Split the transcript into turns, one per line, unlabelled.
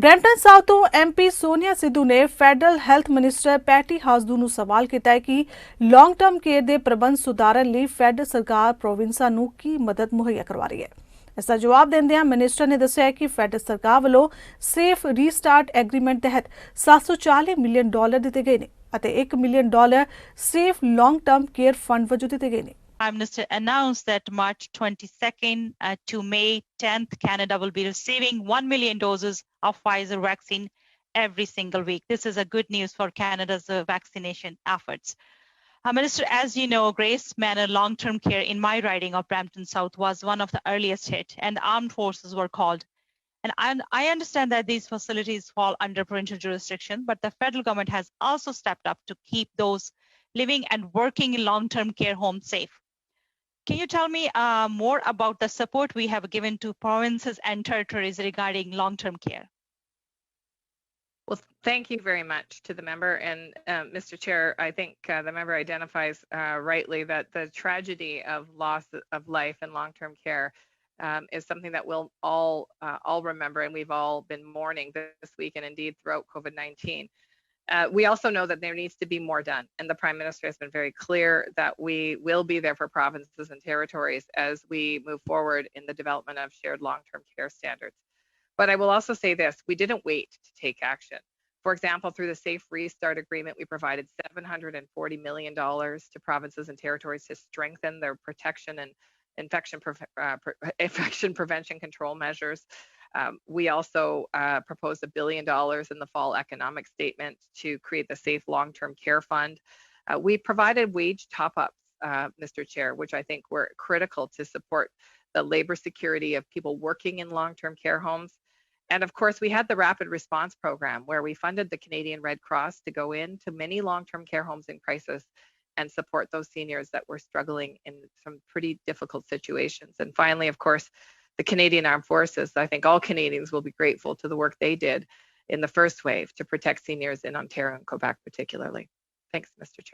Brampton south ਤੋਂ MP Sonia Sidhu ਨੇ federal health minister patty ਹਾਸਦੂ ਨੂੰ ਸਵਾਲ ਕੀਤਾ ਹੈ ਕਿ ਲੌਂਗ ਟਰਮ ਕੇਅਰ ਦੇ ਪ੍ਰਬੰਧ ਸੁਧਾਰਨ ਲਈ ਫੈਡਰਲ ਸਰਕਾਰ ਪ੍ਰੋਵਿੰਸਾਂ ਨੂੰ ਕੀ ਮਦਦ ਮੁਹੱਈਆ ਕਰਵਾ ਰਹੀ ਹੈ। ਇਸ ਦਾ ਜਵਾਬ ਦਿੰਦਿਆਂ ਮਿਨਿਸਟਰ ਨੇ ਦੱਸਿਆ ਕਿ ਫੈਡਰਲ ਸਰਕਾਰ ਵੱਲੋਂ ਸੇਫ ਰੀਸਟਾਰਟ ਐਗਰੀਮੈਂਟ ਤਹਿਤ $740 ਮਿਲੀਅਨ ਦਿੱਤੇ ਗਏ ਨੇ ਅਤੇ $1 million safe long term care fund ਵਜੋਂ ਦਿੱਤੇ ਗਏ ਨੇ।
Prime Minister announced that March 22nd to May 10th, Canada will be receiving 1 million doses of Pfizer vaccine every single week. This is a good news for Canada's vaccination efforts. Minister, as you know, Grace Manor long-term care in my riding of Brampton South was one of the earliest hit, and the armed forces were called. And I understand that these facilities fall under provincial jurisdiction, but the federal government has also stepped up to keep those living and working in long-term care homes safe. Can you tell me more about the support we have given to provinces and territories regarding long-term care?
Well, thank you very much to the member. And Mr. Chair, I think the member identifies rightly that the tragedy of loss of life in long-term care is something that we'll all remember, and we've all been mourning this week and indeed throughout COVID-19. We also know that there needs to be more done, and the Prime Minister has been very clear that we will be there for provinces and territories as we move forward in the development of shared long-term care standards. But I will also say this, we didn't wait to take action. For example, through the Safe Restart Agreement, we provided $740 million to provinces and territories to strengthen their protection and infection prevention control measures. We also proposed $1 billion in the fall economic statement to create the Safe Long-Term Care Fund. We provided wage top-ups, Mr. Chair, which I think were critical to support the labor security of people working in long-term care homes. And of course, we had the Rapid Response Program where we funded the Canadian Red Cross to go into many long-term care homes in crisis and support those seniors that were struggling in some pretty difficult situations. And finally, of course, the Canadian Armed Forces. I think all Canadians will be grateful to the work they did in the first wave to protect seniors in Ontario and Quebec particularly. Thanks, Mr. Chair.